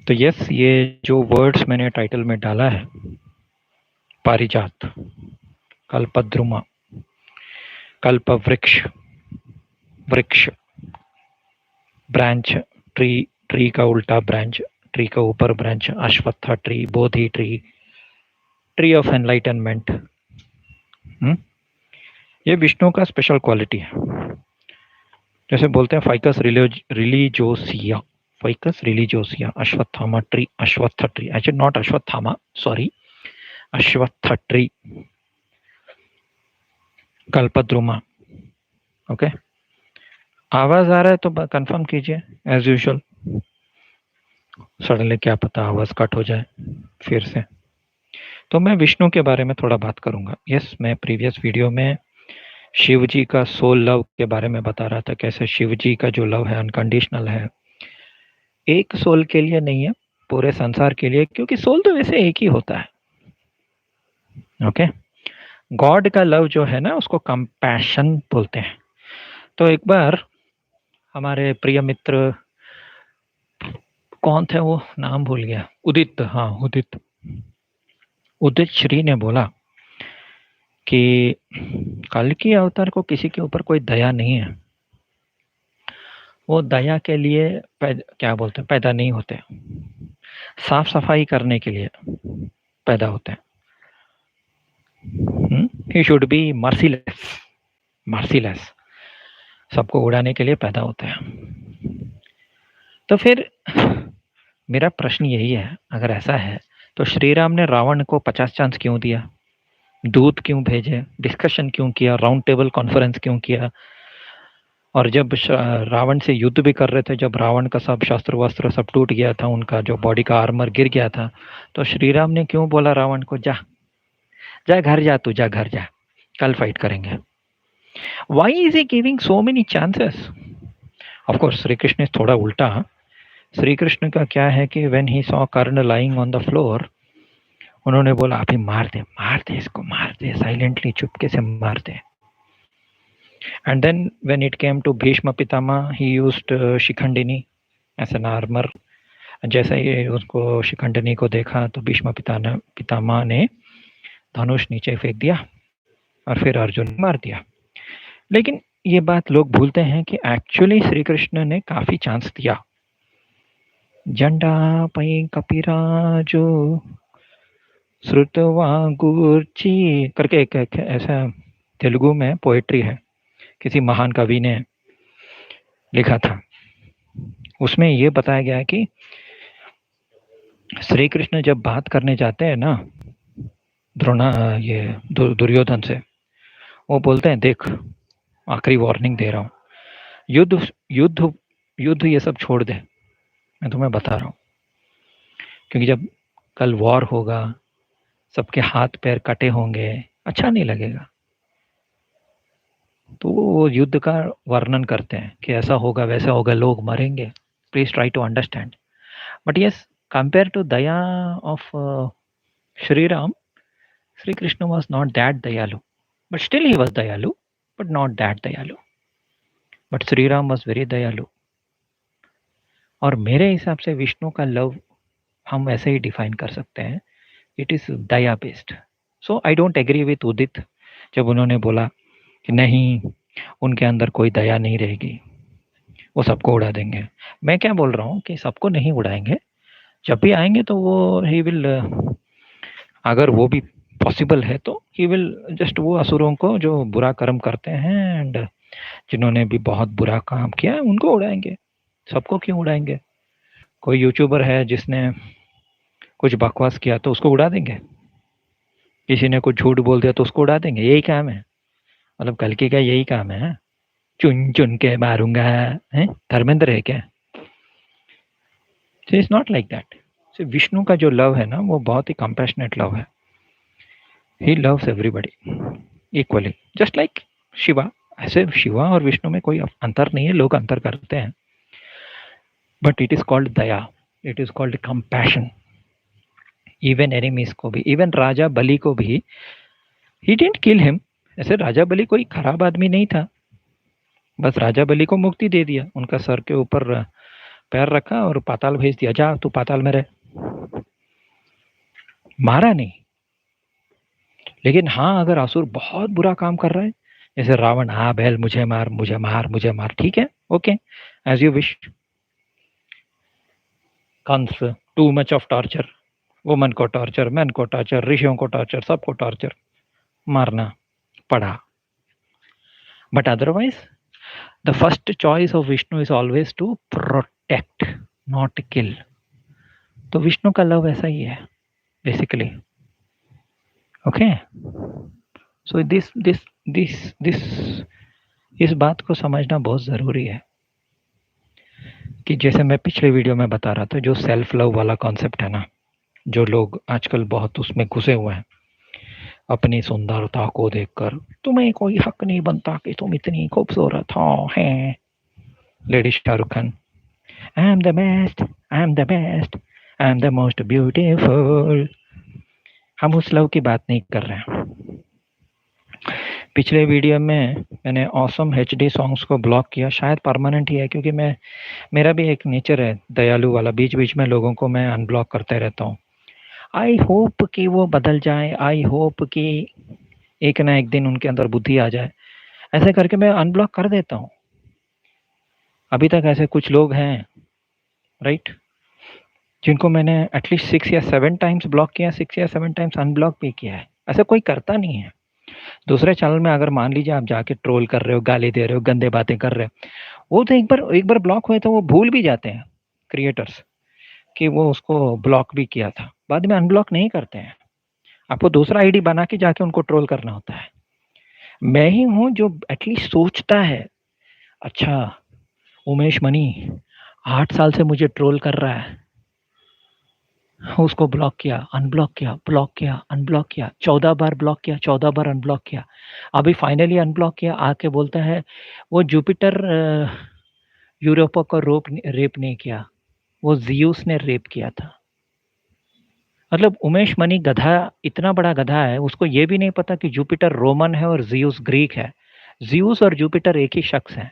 तो यस, ये जो वर्ड्स मैंने टाइटल में डाला है, पारिजात, कल्पद्रुमा, कल्पवृक्ष, वृक्ष, ब्रांच, ट्री, ट्री का उल्टा ब्रांच, ट्री का ऊपर branch, ashvattha tree, Bodhi tree, tree of enlightenment. ये विष्णु का स्पेशल क्वालिटी है। जैसे बोलते हैं ficus religiosa, ficus religiosa, Ashwatthama tree, ashvattha tree, actually not Ashwatthama, sorry, ashvattha tree, कल्पद्रुमा। ओके, आवाज आ रहा है तो कंफर्म कीजिए एज यूजुअल। सडनली क्या पता आवाज कट हो जाए फिर से। तो मैं विष्णु के बारे में थोड़ा बात करूंगा। यस, मैं प्रीवियस वीडियो में शिव जी का सोल लव के बारे में बता रहा था, कैसे शिव जी का जो लव है अनकंडीशनल है, एक सोल के लिए नहीं है, पूरे संसार के लिए, क्योंकि सोल तो वैसे एक ही होता है। ओके, गॉड का लव जो है ना उसको कंपैशन बोलते हैं। तो एक बार हमारे प्रिय मित्र, कौन थे वो, नाम भूल गया, उदित, हाँ उदित, उदित श्री ने बोला कि कल्कि अवतार को किसी के ऊपर कोई दया नहीं है, वो दया के लिए क्या बोलते हैं, पैदा नहीं होते, साफ सफाई करने के लिए पैदा होते हैं। He should be merciless, merciless, सबको उड़ाने के लिए पैदा होते हैं। तो फिर मेरा प्रश्न यही है, अगर ऐसा है तो श्री राम ने रावण को 50 चांस क्यों दिया, दूत क्यों भेजे, डिस्कशन क्यों किया, राउंड टेबल कॉन्फ्रेंस क्यों किया, और जब रावण से युद्ध भी कर रहे थे, जब रावण का सब शस्त्र वस्त्र सब टूट गया था, उनका जो बॉडी का आर्मर गिर गया था, तो श्री राम ने क्यों बोला रावण को, जा जा घर जा, तू जा घर जा, कल फाइट करेंगे। Why is he giving so many chances? Of course, Shri Krishna थोड़ा उल्टा। श्री कृष्ण का क्या है कि when he saw Karna lying on the floor, उन्होंने बोला अभी मार दे इसको, मार दे, साइलेंटली चुपके से मार दे। And then when it came to Bhishma Pitama, he used Shikhandini as an armor. जैसे ही उसको शिखंडिनी को देखा तो भीष्म पितामह ने धनुष नीचे फेंक दिया और फिर अर्जुन ने मार दिया। लेकिन ये बात लोग भूलते हैं कि एक्चुअली श्री कृष्ण ने काफी चांस दिया। जंडा पई कपिराजो श्रुतवा गुर्ची करके एक ऐसा तेलुगु में पोएट्री है, किसी महान कवि ने लिखा था। उसमें ये बताया गया है कि श्री कृष्ण जब बात करने जाते हैं ना दुर्योधन से, वो बोलते हैं देख, आखिरी वार्निंग दे रहा हूँ, युद्ध युद्ध युद्ध ये सब छोड़ दे, मैं तुम्हें बता रहा हूँ, क्योंकि जब कल वॉर होगा, सबके हाथ पैर कटे होंगे, अच्छा नहीं लगेगा। तो वो युद्ध का वर्णन करते हैं कि ऐसा होगा वैसा होगा, लोग मरेंगे, please try to understand. But yes, compare to दया of Shri Ram, Sri Krishna was not that dayalu, but still he was dayalu, but not that dayalu. But Sri Ram was very dayalu. और मेरे हिसाब से विष्णु का लव हम ऐसे ही define कर सकते हैं, it is daya based. So I don't agree with Udit जब उन्होंने बोला कि नहीं, उनके अंदर कोई दया नहीं रहेगी, वो सबको उड़ा देंगे। मैं क्या बोल रहा हूँ कि सबको नहीं उड़ाएंगे, जब भी आएंगे तो वो ही विल, अगर वो भी पॉसिबल है तो ही विल जस्ट, वो असुरों को जो बुरा कर्म करते हैं एंड जिन्होंने भी बहुत बुरा काम किया है उनको उड़ाएंगे। सबको क्यों उड़ाएंगे? कोई यूट्यूबर है जिसने कुछ बकवास किया तो उसको उड़ा देंगे, किसी ने कुछ झूठ बोल दिया तो उसको उड़ा देंगे, यही काम है। मतलब कल्कि का यही काम है, चुन चुन के मारूंगा, है धर्मेंद्र है क्या? It's not like that. Vishnu का जो लव है ना वो बहुत ही कंपैशनेट लव है। He loves everybody equally, just like Shiva. ऐसे शिवा और विष्णु में कोई अंतर नहीं है, लोग अंतर करते हैं, but it is called Daya, it is called compassion. Even enemies को भी, इवन राजा बलि को भी, ही डिडंट किल हिम। ऐसे राजा बलि कोई खराब आदमी नहीं था, बस राजा बलि को मुक्ति दे दिया, उनका सर के ऊपर पैर रखा और पाताल भेज दिया, जा तू पाताल में रह। मारा नहीं। लेकिन हाँ, अगर असुर बहुत बुरा काम कर रहा है, जैसे रावण, हाँ बैल मुझे मार मुझे मार मुझे मार, ठीक है, okay, as you wish. Kans, too much of torture, woman को टॉर्चर, मैन को टॉर्चर, ऋषियों को टॉर्चर, सबको टॉर्चर, मारना पड़ा। But otherwise the first choice of Vishnu is always to protect, not kill. तो विष्णु का लव ऐसा ही है basically. Okay, so this this this this इस बात को समझना बहुत ज़रूरी है कि जैसे मैं पिछले वीडियो में बता रहा था, जो सेल्फ लव वाला कॉन्सेप्ट है ना, जो लोग आजकल बहुत उसमें घुसे हुए हैं, अपनी सुंदरता को देखकर तुम्हें कोई हक नहीं बनता कि तुम इतनी खूबसूरत हो हैं। Lady Shahrukh Khan, I am the best, I am the best, I am the most beautiful. हम उस लव की बात नहीं कर रहे हैं। पिछले वीडियो में मैंने ऑसम एचडी सॉन्ग्स को ब्लॉक किया, शायद परमानेंट ही है, क्योंकि मेरा भी एक नेचर है दयालु वाला, बीच बीच में लोगों को मैं अनब्लॉक करते रहता हूँ। आई होप कि वो बदल जाए, आई होप कि एक ना एक दिन उनके अंदर बुद्धि आ जाए, ऐसे करके मैं अनब्लॉक कर देता हूँ। अभी तक ऐसे कुछ लोग हैं, राइट, जिनको मैंने एटलीस्ट 6 या 7 टाइम्स ब्लॉक किया, 6 या 7 टाइम्स अनब्लॉक भी किया है। ऐसा कोई करता नहीं है। दूसरे चैनल में अगर मान लीजिए आप जाके ट्रोल कर रहे हो, गाली दे रहे हो, गंदे बातें कर रहे हो, वो तो एक बार ब्लॉक हुए तो वो भूल भी जाते हैं क्रिएटर्स कि वो उसको ब्लॉक भी किया था, बाद में अनब्लॉक नहीं करते हैं। आपको दूसरा आईडी बना के जाके उनको ट्रोल करना होता है। मैं ही हूँ जो एटलीस्ट सोचता है, अच्छा उमेश मनी 8 साल से मुझे ट्रोल कर रहा है, उसको ब्लॉक किया, अनब्लॉक किया, ब्लॉक किया, अनब्लॉक किया, 14 बार ब्लॉक किया, 14 बार अनब्लॉक किया, अभी फाइनली अनब्लॉक किया, आके बोलता है वो जुपिटर यूरोपा को रेप नहीं किया, वो जियूस ने रेप किया था। मतलब उमेश मनी गधा, इतना बड़ा गधा है, उसको ये भी नहीं पता कि जुपिटर रोमन है और जियूस ग्रीक है। जियूस और जुपिटर एक ही शख्स है।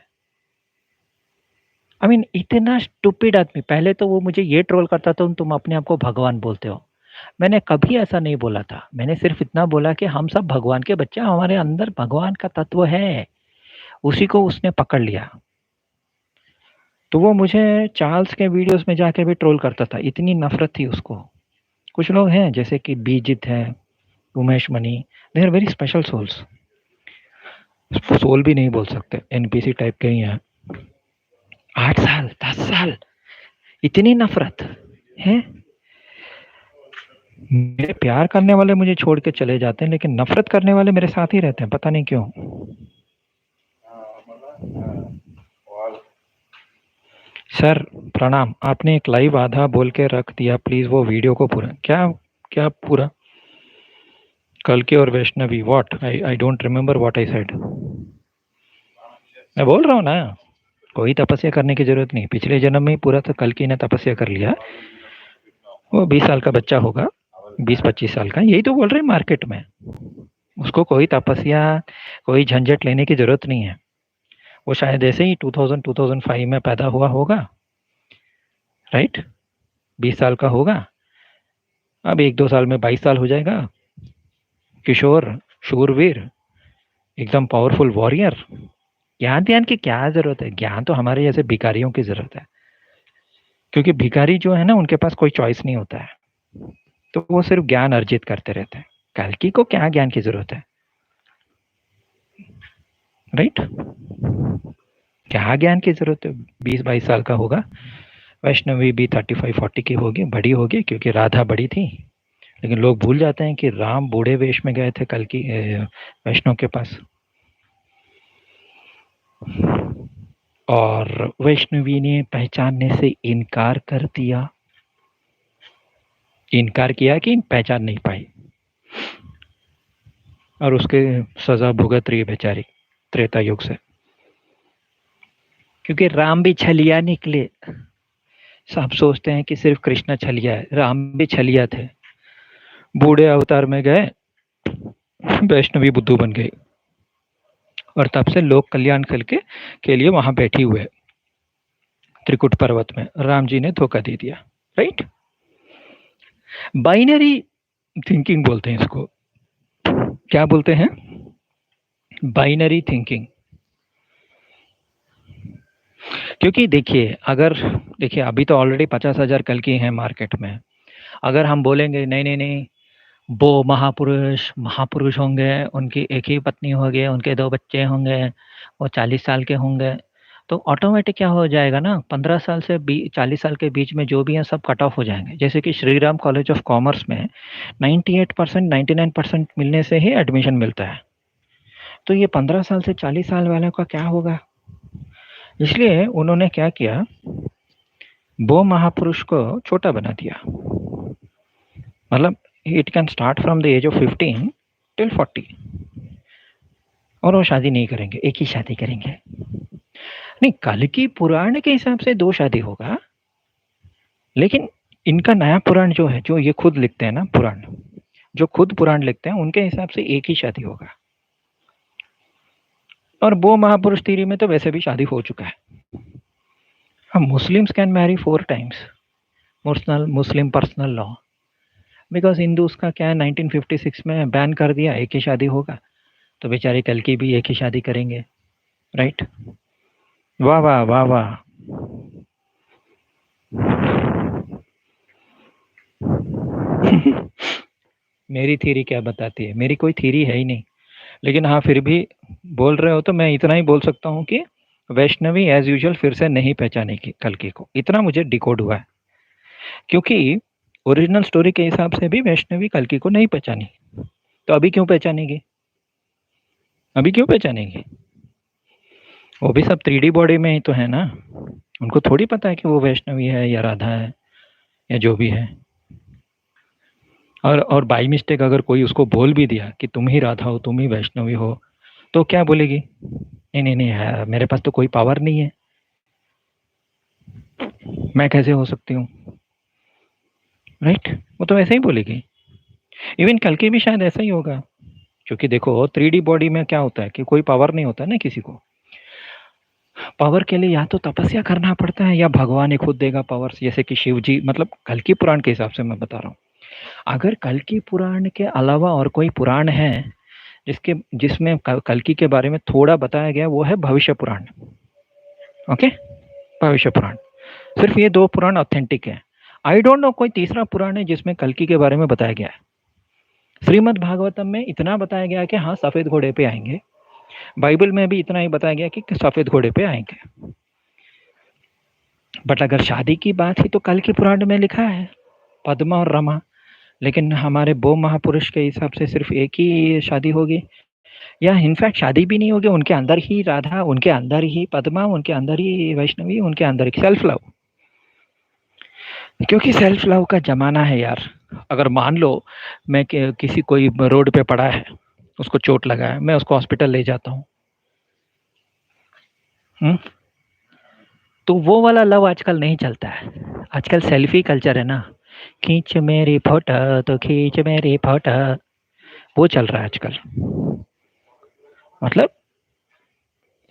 आई मीन इतना स्टूपिड आदमी। पहले तो वो मुझे ये ट्रोल करता था, तुम अपने आप को भगवान बोलते हो। मैंने कभी ऐसा नहीं बोला था, मैंने सिर्फ इतना बोला कि हम सब भगवान के बच्चे, हमारे अंदर भगवान का तत्व है। उसी को उसने पकड़ लिया। तो वो मुझे चार्ल्स के वीडियोस में जाके भी ट्रोल करता था, इतनी नफरत थी उसको। कुछ लोग हैं जैसे कि बीजित है, Umesh Mani, they are very special souls. Soul भी नहीं बोल सकते, एनपीसी टाइप के ही हैं। 8 साल, 10 साल, इतनी नफरत है। मेरे प्यार करने वाले मुझे छोड़ के चले जाते हैं, लेकिन नफरत करने वाले मेरे साथ ही रहते हैं, पता नहीं क्यों। सर प्रणाम, आपने एक लाइव आधा बोल के रख दिया, प्लीज वो वीडियो को पूरा। क्या क्या पूरा? कल के और Vaishnavi, what? I don't remember what I said. मैं बोल रहा हूँ ना, कोई तपस्या करने की जरूरत नहीं। पिछले जन्म में ही पूरा तो कल की ने तपस्या कर लिया। वो 20 साल का बच्चा होगा, 20-25 साल का, यही तो बोल रहे हैं मार्केट में। उसको कोई तपस्या, कोई झंझट लेने की जरूरत नहीं है। वो शायद ऐसे ही 2005 में पैदा हुआ होगा, राइट, 20 साल का होगा, अब 1-2 साल में 22 साल हो जाएगा। किशोर, शूरवीर, एकदम पावरफुल वॉरियर। ज्ञान ध्यान की क्या जरूरत है? ज्ञान तो हमारे जैसे भिखारियों की जरूरत है, क्योंकि भिखारी जो है ना, उनके पास कोई चॉइस नहीं होता है, तो वो सिर्फ ज्ञान अर्जित करते रहते हैं। कल्कि को क्या ज्ञान की जरूरत है, राइट? क्या ज्ञान की जरूरत है? 20-22 साल का होगा। वैष्णवी भी 35-40 की होगी, बड़ी होगी, क्योंकि राधा बड़ी थी। लेकिन लोग भूल जाते हैं कि राम बूढ़े वेश में गए थे कल की वैष्णव के पास, और वैष्णवी ने पहचानने से इनकार कर दिया। इनकार किया कि पहचान नहीं पाई, और उसके सजा भुगत रही है बेचारी त्रेता युग से, क्योंकि राम भी छलिया निकले। सब सोचते हैं कि सिर्फ कृष्ण छलिया है, राम भी छलिया थे। बूढ़े अवतार में गए, वैष्णवी बुद्धू बन गई, और तब से लोक कल्याण के लिए वहां बैठी हुए। त्रिकुट पर्वत में राम जी ने धोखा दे दिया, राइट? बाइनरी थिंकिंग बोलते हैं इसको। क्या बोलते हैं? Binary thinking. क्योंकि देखिए अभी तो ऑलरेडी 50,000 कल की हैं मार्केट में। अगर हम बोलेंगे नहीं नहीं नहीं, वो महापुरुष होंगे, उनकी एक ही पत्नी होगी, उनके 2 बच्चे होंगे, वो 40 साल के होंगे, तो ऑटोमेटिक क्या हो जाएगा ना, 15 साल से 40 साल के बीच में जो भी हैं सब कट ऑफ हो जाएंगे। जैसे कि श्रीराम कॉलेज ऑफ कॉमर्स में 98% 99% मिलने से ही एडमिशन मिलता है। तो ये 15 साल से 40 साल वालों का क्या होगा? इसलिए उन्होंने क्या किया, वो महापुरुष को छोटा बना दिया। मतलब it can start from the age of 15 till 40, और वो शादी नहीं करेंगे, एक ही शादी करेंगे। नहीं, कल की पुराण के हिसाब से 2 शादी होगा, लेकिन इनका नया पुराण जो है, जो ये खुद लिखते हैं ना पुराण, जो खुद पुराण लिखते हैं, उनके हिसाब से एक ही शादी होगा। और वो महापुरुष थ्योरी में तो वैसे भी शादी हो चुका है। हम Muslims can marry 4 times, Muslim personal law, because Hindus का क्या है, 1956 में बैन कर दिया, एक ही शादी होगा, तो बेचारे कल की भी एक ही शादी करेंगे, राइट? वाह वाह वाह वाह। मेरी थ्योरी क्या बताती है? मेरी कोई थ्योरी है ही नहीं, लेकिन हाँ फिर भी बोल रहे हो तो मैं इतना ही बोल सकता हूँ कि वैष्णवी एज यूजुअल फिर से नहीं पहचानेगी कल्कि को, इतना मुझे डिकोड हुआ है। क्योंकि ओरिजिनल स्टोरी के हिसाब से भी वैष्णवी कल्कि को नहीं पहचानी, तो अभी क्यों पहचानेगी? अभी क्यों पहचानेगी? वो भी सब 3D बॉडी में ही तो है ना, उनको थोड़ी पता है कि वो वैष्णवी है या राधा है या जो भी है। और बाई मिस्टेक अगर कोई उसको बोल भी दिया कि तुम ही राधा हो, तुम ही वैष्णवी हो, तो क्या बोलेगी? नहीं नहीं नहीं है, मेरे पास तो कोई पावर नहीं है, मैं कैसे हो सकती हूँ, राइट? वो तो ऐसे ही बोलेगी। इवन कल की भी शायद ऐसा ही होगा, क्योंकि देखो 3D बॉडी में क्या होता है कि कोई पावर नहीं होता ना किसी को। पावर के लिए या तो तपस्या करना पड़ता है या भगवान ही खुद देगा पावर, जैसे कि शिव जी, मतलब कल की पुराण के हिसाब से मैं बता रहा हूँ। अगर कल की पुराण के अलावा और कोई पुराण है जिसमें कल्कि के बारे में थोड़ा बताया गया, वो है भविष्य पुराण। ओके, भविष्य पुराण, सिर्फ ये 2 पुराण ऑथेंटिक है। आई डोंट नो कोई तीसरा पुराण है जिसमें कल्कि के बारे में बताया गया है। श्रीमद् भागवतम में इतना बताया गया कि हाँ सफेद घोड़े पे आएंगे, बाइबल में भी इतना ही बताया गया कि सफेद घोड़े पे आएंगे। बट अगर शादी की बात ही तो कल की पुराण में लिखा है पद्मा और रमा, लेकिन हमारे 2 महापुरुष के हिसाब से सिर्फ एक ही शादी होगी, या इनफैक्ट शादी भी नहीं होगी, उनके अंदर ही राधा, उनके अंदर ही पद्मा, उनके अंदर ही वैष्णवी, उनके अंदर ही सेल्फ लव। क्योंकि सेल्फ लव का जमाना है यार। अगर मान लो मैं किसी कोई रोड पे पड़ा है, उसको चोट लगा है, मैं उसको हॉस्पिटल ले जाता हूँ, तो वो वाला लव आजकल नहीं चलता है। आजकल सेल्फी कल्चर है ना, खींच मेरी फोटो तो खींच मेरी फोटो, वो चल रहा है आजकल। मतलब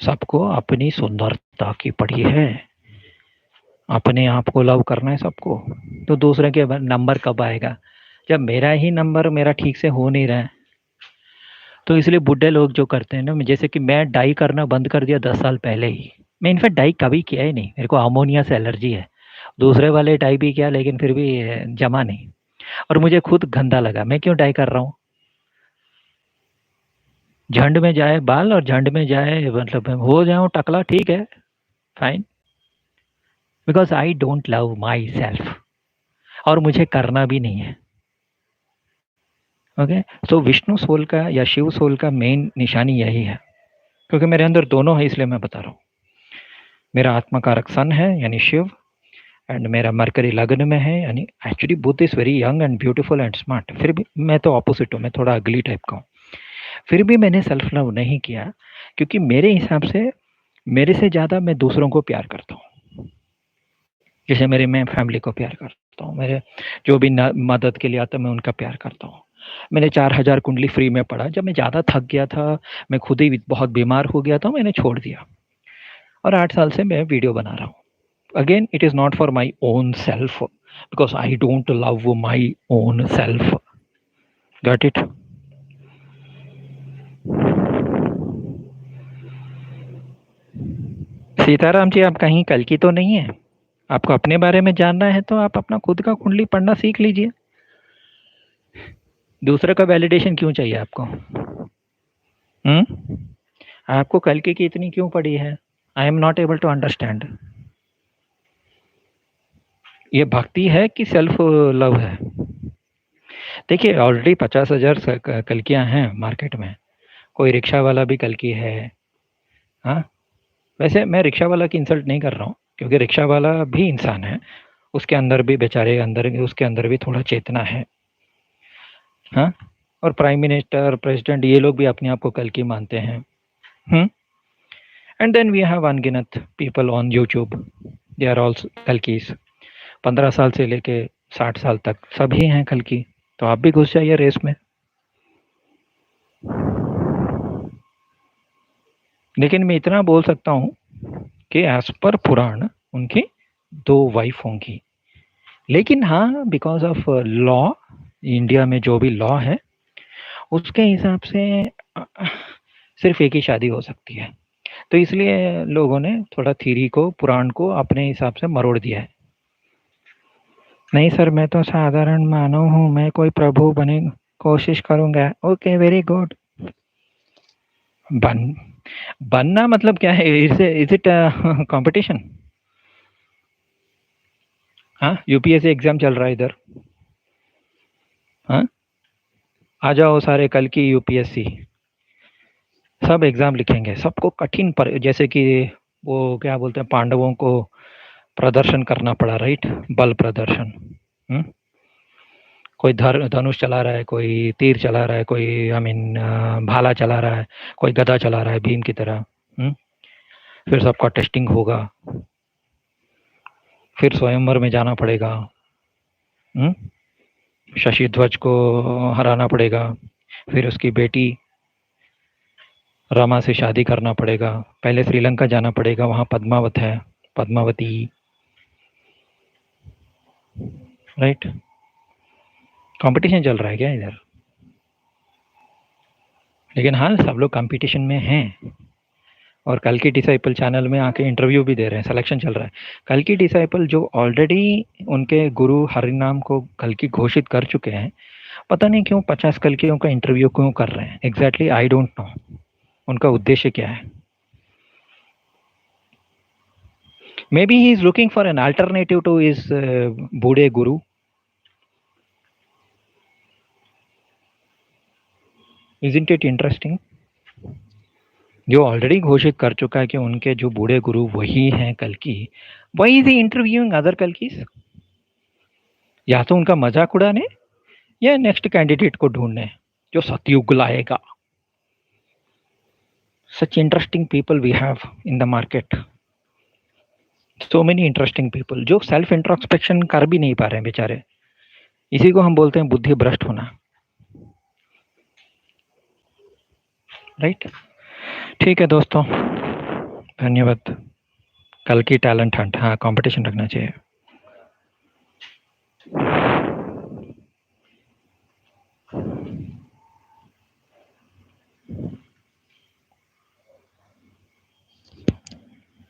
सबको अपनी सुंदरता की पड़ी है, अपने आप को लव करना है सबको, तो दूसरे के नंबर कब आएगा? जब मेरा ही नंबर मेरा ठीक से हो नहीं रहा है। तो इसलिए बुढ़े लोग जो करते हैं ना, जैसे कि मैं डाई करना बंद कर दिया 10 साल पहले ही। मैं इनफैक्ट डाई कभी किया ही नहीं, मेरे को अमोनिया से एलर्जी है। दूसरे वाले डाई भी किया लेकिन फिर भी जमा नहीं, और मुझे खुद गंदा लगा, मैं क्यों डाई कर रहा हूँ? झंड में जाए बाल और झंड में जाए, मतलब हो जाऊँ टकला, ठीक है, fine, because I don't love my self, और मुझे करना भी नहीं है। ओके, तो विष्णु सोल का या शिव सोल का मेन निशानी यही है, क्योंकि मेरे अंदर दोनों है, इसलिए मैं बता रहा हूँ। मेरा आत्मकारक सन है यानी शिव, एंड मेरा मरकरी लग्न में है, यानी actually Budh is very young and beautiful and smart. फिर भी मैं तो ऑपोजिट हूँ, मैं थोड़ा अगली टाइप का हूँ। फिर भी मैंने सेल्फ लव नहीं किया, क्योंकि मेरे हिसाब से मेरे से ज़्यादा मैं दूसरों को प्यार करता हूँ। जैसे मैं फैमिली को प्यार करता हूँ, मेरे जो भी मदद के लिए आता है मैं उनका प्यार करता हूँ। मैंने 4000 कुंडली फ्री में पढ़ा, जब मैं ज़्यादा थक गया था, मैं खुद ही बहुत बीमार हो गया था, मैंने छोड़ दिया, और 8 साल से मैं वीडियो बना रहा हूँ। Again, it is not for my own self, because I don't love my own self. Got it? Sitaram ji, आप कहीं कल की तो नहीं है? आपको अपने बारे में जानना है तो आप अपना खुद का कुंडली पढ़ना सीख लीजिए। दूसरे का वैलिडेशन क्यों चाहिए आपको? आपको कल की इतनी क्यों पड़ी है? I am not able to understand. ये भक्ति है कि सेल्फ लव है? देखिए, ऑलरेडी 50,000 कल्कियां हैं मार्केट में। कोई रिक्शा वाला भी कल्कि है। हाँ, वैसे मैं रिक्शा वाला की इंसल्ट नहीं कर रहा हूँ, क्योंकि रिक्शा वाला भी इंसान है। उसके अंदर भी बेचारे उसके अंदर भी थोड़ा चेतना है। हाँ, और प्राइम मिनिस्टर, प्रेसिडेंट, ये लोग भी अपने आप को कल्कि मानते हैं। एंड देन वी हैव अनगिनत people on YouTube, they are also कल्कीज। 15 साल से लेके 60 साल तक सभी हैं कल्कि। तो आप भी घुस जाइए रेस में। लेकिन मैं इतना बोल सकता हूँ कि एज पर पुराण उनकी 2 वाइफ होंगी। लेकिन हाँ, बिकॉज ऑफ लॉ, इंडिया में जो भी लॉ है उसके हिसाब से सिर्फ एक ही शादी हो सकती है। तो इसलिए लोगों ने थोड़ा थ्योरी को, पुराण को अपने हिसाब से मरोड़ दिया है। नहीं सर, मैं तो साधारण मानव हूँ, मैं कोई प्रभु बने कोशिश करूंगा। Okay, very good. बनना मतलब क्या है? Is it competition? हाँ, यूपीएससी एग्जाम चल रहा है इधर। हाँ, आ जाओ सारे कल की यूपीएससी। सब एग्जाम लिखेंगे, सबको कठिन पर, जैसे कि वो क्या बोलते हैं, पांडवों को प्रदर्शन करना पड़ा, राइट? बल प्रदर्शन। कोई धनुष चला रहा है, कोई तीर चला रहा है, कोई भाला चला रहा है, कोई गदा चला रहा है भीम की तरह। फिर सबका टेस्टिंग होगा, फिर स्वयंवर में जाना पड़ेगा। शशि ध्वज को हराना पड़ेगा, फिर उसकी बेटी रमा से शादी करना पड़ेगा, पहले श्रीलंका जाना पड़ेगा, वहाँ पद्मावत है, पद्मावती, राइट? कंपटीशन चल रहा है क्या इधर? लेकिन हाँ, सब लोग कंपटीशन में हैं। और कल की डिसाइपल चैनल में आके इंटरव्यू भी दे रहे हैं, सिलेक्शन चल रहा है। कल की डिसाइपल जो ऑलरेडी उनके गुरु हरिनाम को कल की घोषित कर चुके हैं, पता नहीं क्यों 50 कल्कियों का इंटरव्यू क्यों कर रहे हैं? एग्जैक्टली आई डोंट नो उनका उद्देश्य क्या है। May be he is looking for an alternative two is बूढ़े गुरु। Isn't it interesting? जो ऑलरेडी घोषित कर चुका है कि उनके जो बूढ़े गुरु वही हैं कल्कि, वही इज इंटरव्यूइंग अदर कल्किस। या तो उनका मजाक उड़ाने, या नेक्स्ट कैंडिडेट को ढूंढने जो सतयुग लाएगा। Such interesting people we have in the market. So many interesting people जो सेल्फ इंट्रोस्पेक्शन कर भी नहीं पा रहे हैं बेचारे। इसी को हम बोलते हैं बुद्धि भ्रष्ट होना, राइट? ठीक है दोस्तों, धन्यवाद। कल की टैलेंट हंट, हाँ, कंपटीशन रखना चाहिए।